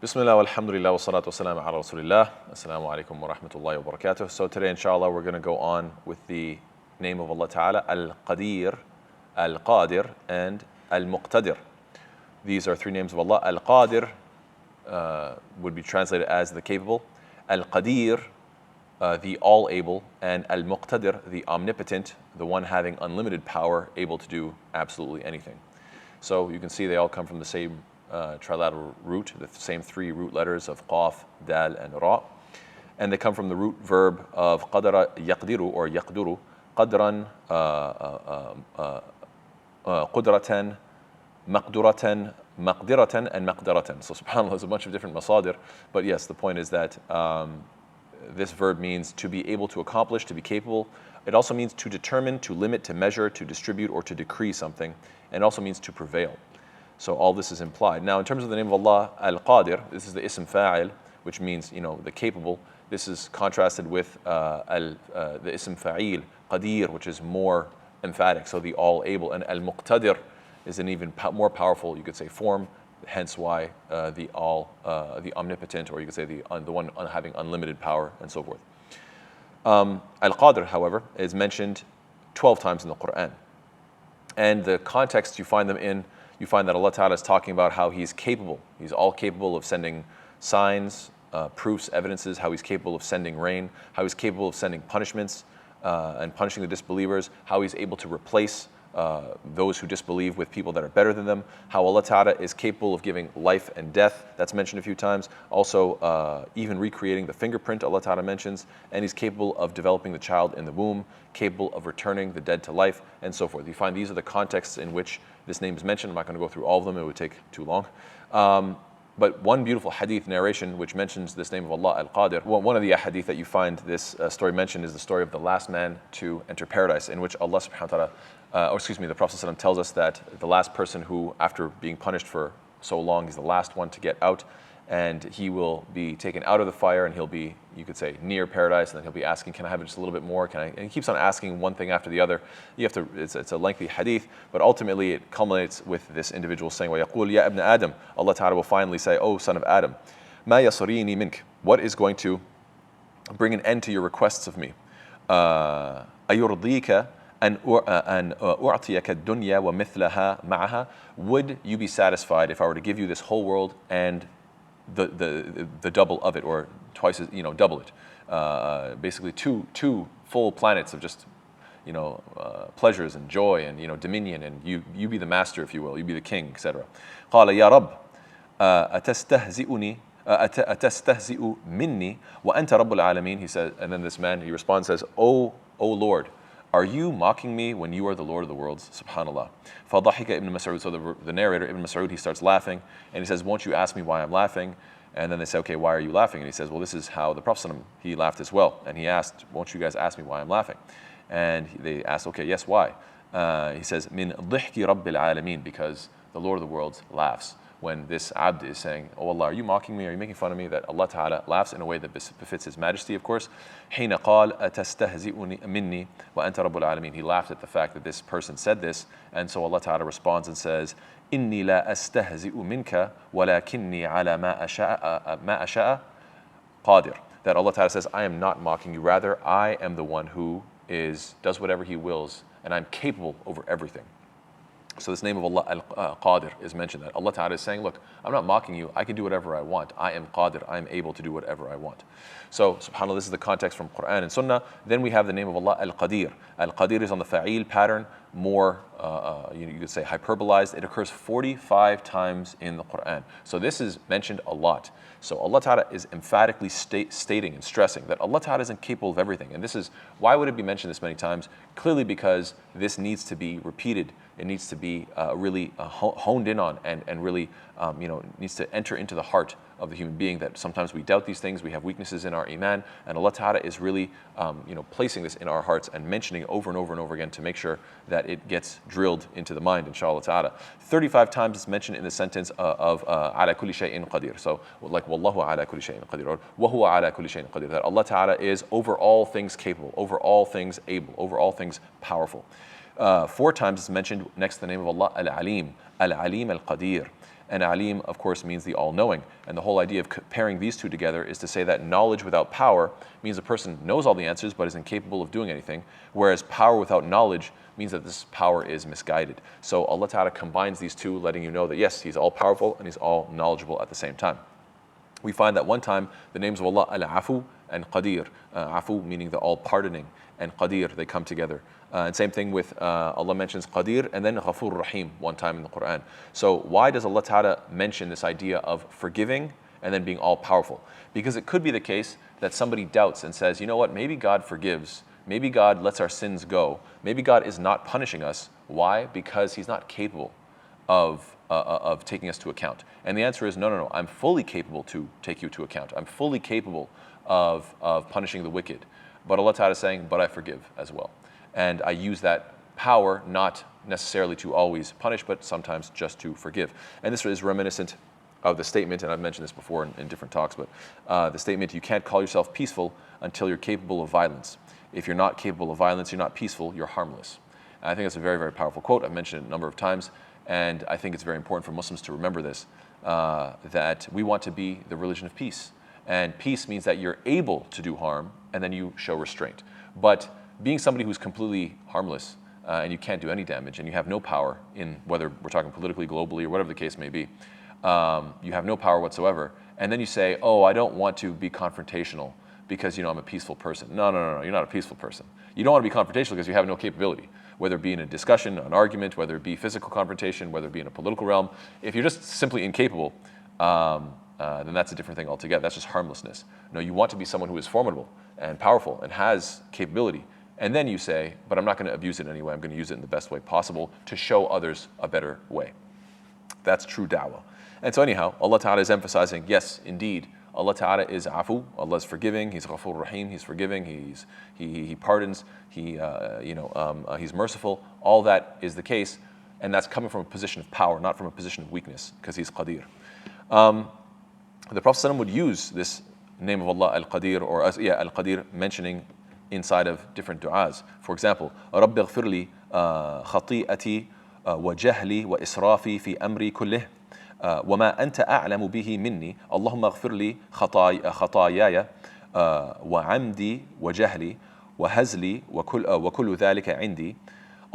Bismillah, alhamdulillah, wa salatu wa salam ala rasulillah. Assalamu alaikum wa rahmatullahi wa barakatuh. So today, inshallah, we're going to go on with the name of Allah Ta'ala, Al-qadeer, Al-qadeer, and Al-muqtadir. These are three names of Allah. Al-qadeer would be translated as the capable, Al-qadeer, the all-able, and Al-muqtadir, the omnipotent, the one having unlimited power, able to do absolutely anything. So you can see they all come from the same trilateral root, the same three root letters of Qaf, Dal, and Ra. And they come from the root verb of qadara yaqdiru or yaqduru, qadran, qudratan, maqduratan, maqdiratan, and maqdaratan. So subhanAllah, there's a bunch of different masadir. But yes, the point is that this verb means to be able to accomplish, to be capable. It also means to determine, to limit, to measure, to distribute, or to decree something. And it also means to prevail. So all this is implied. Now, in terms of the name of Allah, Al-qadeer, this is the ism fa'il, which means, the capable. This is contrasted with the ism fa'il, qadeer, which is more emphatic, so the all-able. And Al-muqtadir is an even more powerful, you could say, form, hence why the omnipotent, or you could say the one having unlimited power, and so forth. Al-qadeer, however, is mentioned 12 times in the Quran. And the context you find them in, you find that Allah Ta'ala is talking about how He's capable. He's all capable of sending signs, proofs, evidences, how He's capable of sending rain, how He's capable of sending punishments and punishing the disbelievers, how He's able to replace those who disbelieve with people that are better than them, how Allah Ta'ala is capable of giving life and death, that's mentioned a few times, also even recreating the fingerprint Allah Ta'ala mentions, and He's capable of developing the child in the womb, capable of returning the dead to life, and so forth. You find these are the contexts in which this name is mentioned. I'm not going to go through all of them, it would take too long. But one beautiful hadith narration which mentions this name of Allah, Al-qadeer, one of the hadith that you find this story mentioned is the story of the last man to enter paradise, in which Allah subhanahu wa ta'ala, the Prophet ﷺ tells us that the last person who, after being punished for so long, he's the last one to get out, and he will be taken out of the fire, and he'll be, you could say, near paradise, and then he'll be asking, can I have just a little bit more? And he keeps on asking one thing after the other. It's a lengthy hadith, but ultimately it culminates with this individual saying, وَيَقُولُ يَا ابْنَ Adam. Allah Ta'ala will finally say, oh, son of Adam, مَا يَصْرِينِي مِنْكَ. What is going to bring an end to your requests of me? أَيُرْضِيكَ أن أعطيك الدنيا ومثلها معها. Would you be satisfied if I were to give you this whole world and the double of it, or twice as, double it? Basically two full planets of just, pleasures and joy and, dominion, and you be the master, if you will, you be the king, etc. قال يا رب أتستهزئني أتستهزئ مني وأنت رب العالمين. He says, and then this man, he responds, says, O Lord, are you mocking me when you are the Lord of the worlds? Subhanallah. فَضَحِكَ Ibn Mas'ud. So the narrator, Ibn Mas'ud, he starts laughing, and he says, won't you ask me why I'm laughing? And then they say, okay, why are you laughing? And he says, well, this is how the Prophet, he laughed as well. And he asked, won't you guys ask me why I'm laughing? And they asked, okay, yes, why? He says, min ضِحْكِ رَبِّ الْعَالَمِينَ, because the Lord of the worlds laughs. When this abd is saying, oh Allah, are you mocking me? Are you making fun of me? That Allah Ta'ala laughs in a way that befits His majesty, of course. حين قال أتستهزئ مني وأنت رب العالمين. He laughed at the fact that this person said this, and so Allah Ta'ala responds and says, إني لا أستهزئ منك ولكني على ما أشاء قادر. That Allah Ta'ala says, I am not mocking you, rather I am the one who does whatever He wills, and I'm capable over everything. So this name of Allah, Al-qadeer, is mentioned, that Allah Ta'ala is saying, look, I'm not mocking you, I can do whatever I want. I am qadir, I am able to do whatever I want. So, subhanAllah, this is the context from Quran and Sunnah. Then we have the name of Allah, Al-qadeer. Al-qadeer is on the fa'il pattern, more, you could say, hyperbolized. It occurs 45 times in the Quran. So this is mentioned a lot. So Allah Ta'ala is emphatically stating and stressing that Allah Ta'ala isn't capable of everything. And this is, why would it be mentioned this many times? Clearly because this needs to be repeated. It needs to be really honed in on, and really needs to enter into the heart of the human being, that sometimes we doubt these things, we have weaknesses in our iman, and Allah Ta'ala is really placing this in our hearts and mentioning over and over and over again to make sure that it gets drilled into the mind, inshallah Ta'ala. 35 times it's mentioned in the sentence of ala kulli shay'in qadir. So like wallahu ala kulli shay'in qadir, or wa huwa ala kulli shay'in qadir, that Allah Ta'ala is over all things capable, over all things able, over all things powerful. 4 times it's mentioned next to the name of Allah, Al-Alim, Al-Alim Al-Qadeer. And alim, of course, means the all-knowing. And the whole idea of pairing these two together is to say that knowledge without power means a person knows all the answers but is incapable of doing anything, whereas power without knowledge means that this power is misguided. So Allah Ta'ala combines these two, letting you know that yes, He's all-powerful and He's all-knowledgeable at the same time. We find that one time the names of Allah, Al-Afu and Qadeer. Afu meaning the all-pardoning, and Qadeer, they come together. And same thing with Allah mentions Qadeer and then Ghafur Rahim one time in the Quran. So why does Allah Ta'ala mention this idea of forgiving and then being all-powerful? Because it could be the case that somebody doubts and says, you know what, maybe God forgives, maybe God lets our sins go, maybe God is not punishing us. Why? Because He's not capable of taking us to account. And the answer is no, I'm fully capable to take you to account. I'm fully capable of punishing the wicked. But Allah Ta'ala is saying, but I forgive as well. And I use that power not necessarily to always punish, but sometimes just to forgive. And this is reminiscent of the statement, and I've mentioned this before in different talks, but the statement, you can't call yourself peaceful until you're capable of violence. If you're not capable of violence, you're not peaceful, you're harmless. And I think that's a very, very powerful quote. I've mentioned it a number of times, and I think it's very important for Muslims to remember this, that we want to be the religion of peace. And peace means that you're able to do harm, and then you show restraint. But being somebody who's completely harmless, and you can't do any damage, and you have no power in, whether we're talking politically, globally, or whatever the case may be, you have no power whatsoever, and then you say, oh, I don't want to be confrontational because, I'm a peaceful person. No, you're not a peaceful person. You don't want to be confrontational because you have no capability, whether it be in a discussion, an argument, whether it be physical confrontation, whether it be in a political realm. If you're just simply incapable, then that's a different thing altogether. That's just harmlessness. No, you want to be someone who is formidable and powerful and has capability. And then you say, but I'm not going to abuse it anyway. I'm going to use it in the best way possible to show others a better way. That's true da'wah. And so anyhow, Allah Ta'ala is emphasizing, yes, indeed, Allah Ta'ala is afu, Allah is forgiving, He's Ghafur Rahim, He's forgiving, He pardons, He's merciful. All that is the case, and that's coming from a position of power, not from a position of weakness, because He's Qadeer. The Prophet ﷺ would use this name of Allah, Al-qadeer, or Al-qadeer, mentioning inside of different du'as. For example, رَبِّ اغْفِرْ لِي خَطِيئَتِي وَجَهْلِي وَإِسْرَافِي فِي أَمْرِي كُلِّهِ وَمَا أَنْتَ أَعْلَمُ بِهِ مِنِّي اللهم اغْفِرْ لِي خطاياي وعمدي وجهلي وهزلي وكل ذلك عندي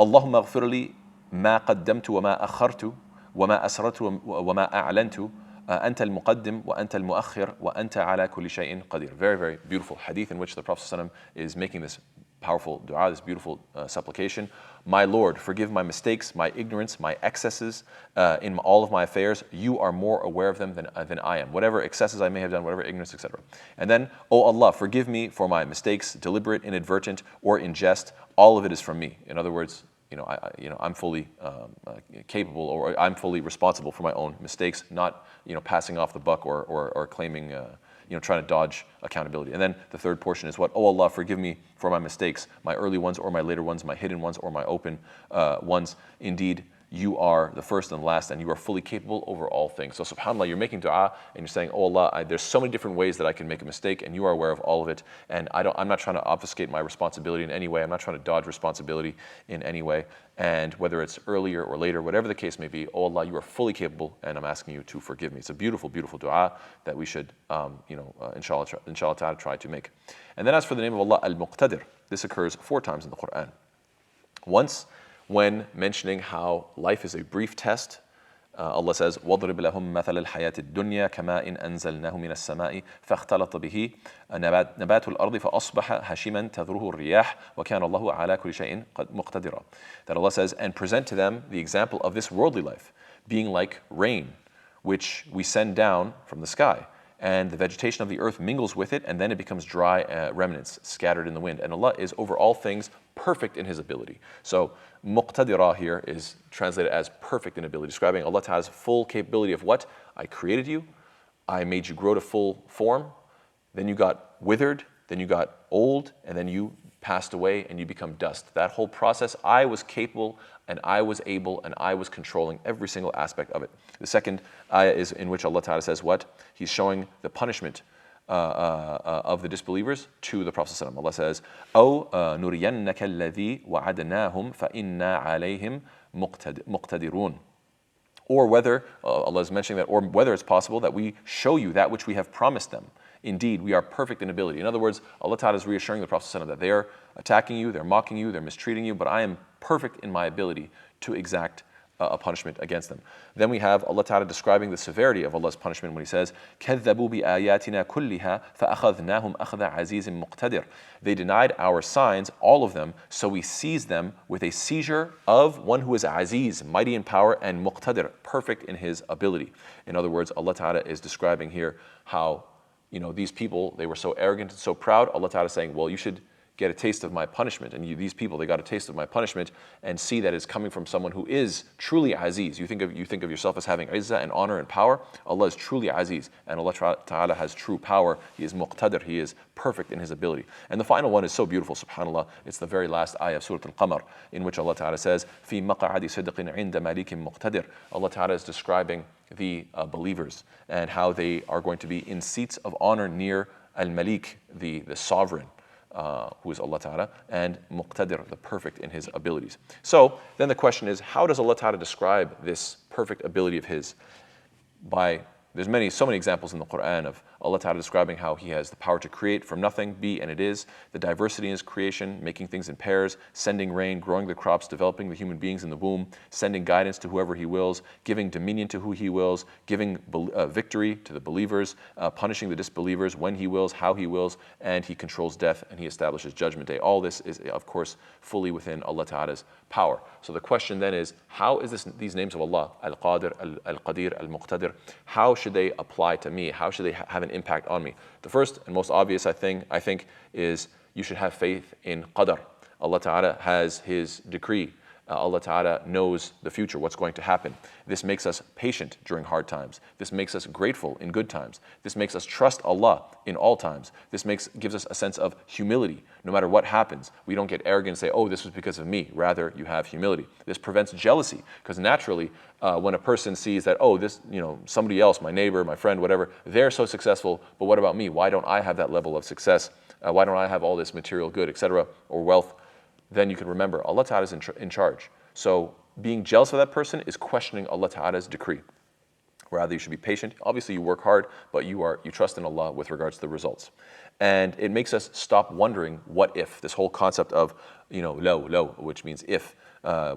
اللهم اغْفِرْ لي ما قدمت وما أخرت وما أسررت وما أعلنت أنت المقدم وأنت المؤخر وأنت على كل شيء قدير. Very, very beautiful hadith in which the Prophet ﷺ is making this powerful dua, this beautiful supplication. My Lord, forgive my mistakes, my ignorance, my excesses in all of my affairs. You are more aware of them than I am. Whatever excesses I may have done, whatever ignorance, etc. And then, O Allah, forgive me for my mistakes, deliberate, inadvertent, or in jest. All of it is from me. In other words, I'm fully capable, or I'm fully responsible for my own mistakes, not passing off the buck or claiming trying to dodge accountability. And then the third portion is what? Oh Allah, forgive me for my mistakes, my early ones or my later ones, my hidden ones or my open ones. Indeed, you are the first and last, and you are fully capable over all things. So subhanAllah, you're making dua and you're saying, oh Allah, there's so many different ways that I can make a mistake, and you are aware of all of it, and I'm not trying to obfuscate my responsibility in any way. I'm not trying to dodge responsibility in any way. And whether it's earlier or later, whatever the case may be, oh Allah, you are fully capable, and I'm asking you to forgive me. It's a beautiful, beautiful dua that we should, inshallah, try to make. And then as for the name of Allah, Al-Muqtadir, this occurs 4 times in the Quran. Once, when mentioning how life is a brief test, Allah says, وَضْرِبْ لَهُمْ مَثَلَ الْحَيَاةِ الدُّنْيَا كَمَاءٍ أَنزَلْنَاهُ مِنَ السَّمَاءِ فَاخْتَلَطَ بِهِ نَبَاتُ الْأَرْضِ فَأَصْبَحَ هَشِيمًا تَذْرُهُ الرِّيَاحُ وَكَانَ اللَّهُ عَلَى كُلِّ شَيْءٍ مُقْتَدِرًا. That Allah says, and present to them the example of this worldly life, being like rain, which we send down from the sky. And the vegetation of the earth mingles with it, and then it becomes dry remnants scattered in the wind. And Allah is over all things perfect in His ability. So muqtadira here is translated as perfect in ability, describing Allah Ta'ala's full capability of what? I created you, I made you grow to full form, then you got withered, then you got old, and then you passed away and you become dust. That whole process, I was capable and I was able and I was controlling every single aspect of it. The second ayah is in which Allah Ta'ala says what? He's showing the punishment of the disbelievers to the Prophet ﷺ. Allah says, أَوْ نُرِيَنَّكَ الَّذِي وَعَدْنَاهُمْ فَإِنَّا عَلَيْهِمْ مُقْتَدِرُونَ. Or whether, Allah is mentioning that, or whether it's possible that we show you that which we have promised them. Indeed, we are perfect in ability. In other words, Allah Ta'ala is reassuring the Prophet ﷺ that they are attacking you, they're mocking you, they're mistreating you, but I am perfect in my ability to exact a punishment against them. Then we have Allah Ta'ala describing the severity of Allah's punishment when He says, كَذَّبُوا بِآيَاتِنَا كُلِّهَا فَأَخَذْنَاهُمْ أَخْذَ عَزِيزٍ مُقْتَدِرٍ. They denied our signs, all of them, so we seized them with a seizure of one who is Aziz, mighty in power, and Muqtadir, perfect in his ability. In other words, Allah Ta'ala is describing here how, these people, they were so arrogant and so proud. Allah Ta'ala is saying, well, you should get a taste of my punishment. And these people, they got a taste of my punishment and see that it's coming from someone who is truly Aziz. You think of yourself as having izzah and honor and power. Allah is truly Aziz, and Allah Ta'ala has true power. He is Muqtadir, He is perfect in His ability. And the final one is so beautiful, subhanAllah. It's the very last ayah of Surah Al-Qamar, in which Allah Ta'ala says, فِي مَقَعَدِ صِدْقٍ عِنْدَ مَلِكٍ مُقْتَدِرٍ. Allah Ta'ala is describing the believers and how they are going to be in seats of honor near Al-Malik, the sovereign, who is Allah Ta'ala, and Muqtadir, the perfect in His abilities. So then the question is, how does Allah Ta'ala describe this perfect ability of His? There's so many examples in the Quran of Allah Ta'ala describing how He has the power to create from nothing, be and it is, the diversity in His creation, making things in pairs, sending rain, growing the crops, developing the human beings in the womb, sending guidance to whoever He wills, giving dominion to who He wills, giving victory to the believers, punishing the disbelievers when He wills, how He wills, and He controls death and He establishes judgment day. All this is, of course, fully within Allah Ta'ala's power. So the question then is, how is these names of Allah, Al-qadeer, Al-qadeer, Al-muqtadir, how should they apply to me? How should they have an impact on me? The first and most obvious, I think, is you should have faith in qadar. Allah Ta'ala has His decree. Allah Ta'ala knows the future, what's going to happen. This makes us patient during hard times. This makes us grateful in good times. This makes us trust Allah in all times. This gives us a sense of humility. No matter what happens, we don't get arrogant and say, oh, this was because of me. Rather, you have humility. This prevents jealousy, because naturally, when a person sees that, oh, this, somebody else, my neighbor, my friend, whatever, they're so successful, but what about me? Why don't I have that level of success? Why don't I have all this material good, etc., or wealth? Then you can remember Allah Ta'ala is in charge. So being jealous of that person is questioning Allah Ta'ala's decree. Rather, you should be patient. Obviously, you work hard, but you trust in Allah with regards to the results. And it makes us stop wondering what if. This whole concept of lo, which means if.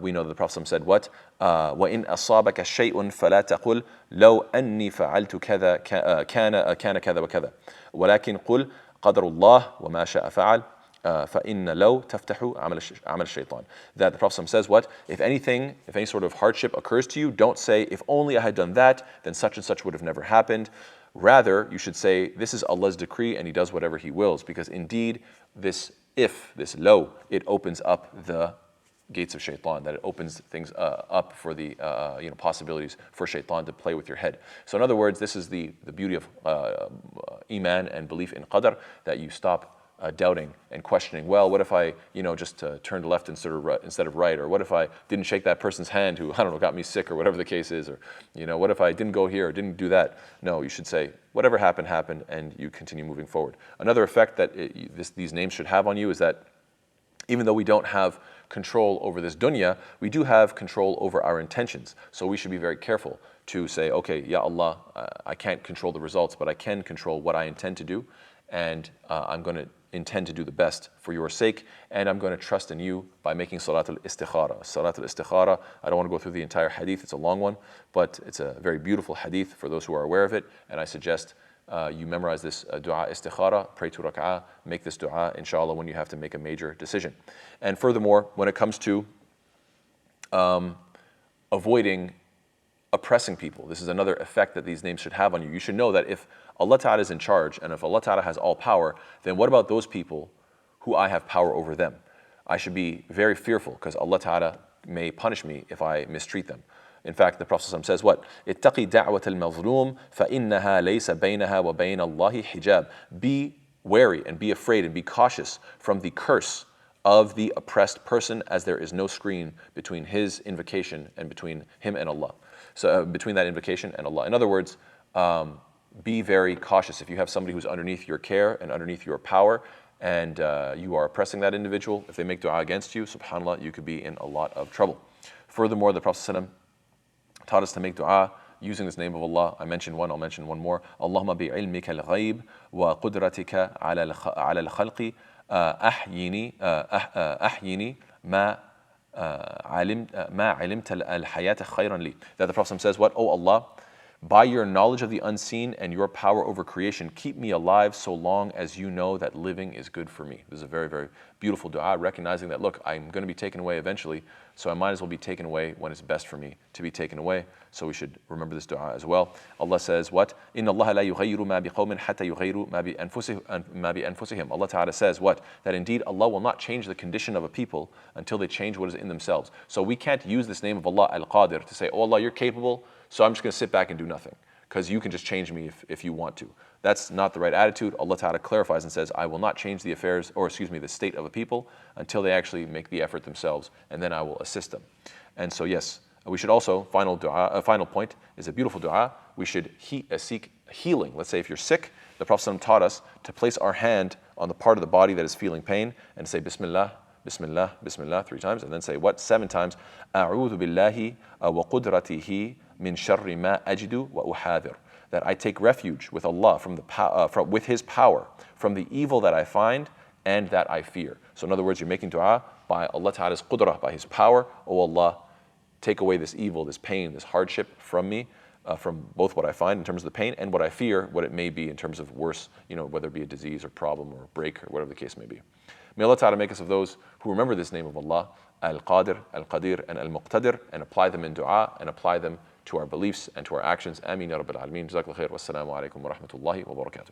We know that the Prophet said what? وَإِنْ أَصَابَكَ شَيْءٌ فَلَا تَقُلْ لَوْ أَنِّي فَعَلْتُ كَذَا كَانَ كَذَا وَكَذَا وَلَكِنْ قُلْ قَدْرُ اللَّهِ وَمَا شَاءَ فَعَلْ فَإِنَّ لَوْ تَفْتَحُ عَمَلَ الشَّيْطَانِ. That the Prophet says what? If any sort of hardship occurs to you, don't say, if only I had done that, then such and such would have never happened. Rather, you should say, this is Allah's decree and He does whatever He wills. Because indeed, this low, it opens up the gates of shaitan, that it opens things up for the possibilities for shaitan to play with your head. So in other words, this is the beauty of iman and belief in qadar, that you stop doubting and questioning, well, what if I, just turned left instead of right, or what if I didn't shake that person's hand who, got me sick, or whatever the case is, or, what if I didn't go here or didn't do that? No, you should say, whatever happened, and you continue moving forward. Another effect that these names should have on you is that even though we don't have control over this dunya, we do have control over our intentions. So we should be very careful to say, okay, Ya Allah, I can't control the results, but I can control what I intend to do, and I'm going to intend to do the best for your sake, and I'm going to trust in you by making Salat al-Istikhara. Salat al-Istikhara, I don't want to go through the entire hadith, it's a long one, but it's a very beautiful hadith for those who are aware of it, and I suggest you memorize this dua istikhara, pray 2 rak'ah, make this dua, inshallah, when you have to make a major decision. And furthermore, when it comes to avoiding oppressing people, this is another effect that these names should have on you. You should know that if Allah Ta'ala is in charge, and if Allah Ta'ala has all power, then what about those people who I have power over them? I should be very fearful, because Allah Ta'ala may punish me if I mistreat them. In fact, the Prophet says what? اتقي دعوة المظلوم فإنها ليس بينها وبين الله حجاب. Be wary and be afraid and be cautious from the curse of the oppressed person, as there is no screen between his invocation and between him and Allah. So between that invocation and Allah. In other words, be very cautious. If you have somebody who's underneath your care and underneath your power, and you are oppressing that individual, if they make dua against you, subhanAllah, you could be in a lot of trouble. Furthermore, the Prophet taught us to make dua using this name of Allah. I mentioned one, I'll mention one more. Allahumma bi'ilmika al-ghayb wa qudratika ala al-khalqi ahyini ma علمت الحياة خيرا لي. That the Prophet says, what? Oh Allah, by your knowledge of the unseen and your power over creation, keep me alive so long as you know that living is good for me. This is a very, very beautiful dua, recognizing that, look, I'm going to be taken away eventually, so I might as well be taken away when it's best for me to be taken away. So we should remember this dua as well. Allah says, what? إِنَّ اللَّهَ لَا يُغَيِّرُ مَا بِقَوْمٍ حَتَّى يُغَيِّرُوا مَا بِأَنفُسِهِمْ. Allah Ta'ala says, what? That indeed Allah will not change the condition of a people until they change what is in themselves. So we can't use this name of Allah, Al-qadeer, to say, oh Allah, you're capable, so I'm just going to sit back and do nothing, because you can just change me if you want to. That's not the right attitude. Allah Ta'ala clarifies and says, I will not change the affairs, or the state of a people until they actually make the effort themselves, and then I will assist them. And so yes, we should also, final point is a beautiful dua, we should seek healing. Let's say if you're sick, the Prophet taught us to place our hand on the part of the body that is feeling pain and say Bismillah, Bismillah, Bismillah 3 times, and then say what? 7 times. A'udhu billahi wa qudratihi min sharri ma ajidu wa uhadir. That I take refuge with Allah with His power from the evil that I find and that I fear. So in other words, you're making dua by Allah Ta'ala's qudrah, by His power. Oh Allah, take away this evil, this pain, this hardship from me, from both what I find in terms of the pain and what I fear, what it may be in terms of worse, whether it be a disease or problem or break or whatever the case may be. May Allah Ta'ala make us of those who remember this name of Allah, Al-qadeer, Al-qadeer, and Al-muqtadir, and apply them in dua and apply them to our beliefs and to our actions. Ameen ya Rabbil Alameen. Jazakallah khair. Wassalamu alaikum wa rahmatullahi wa barakatuh.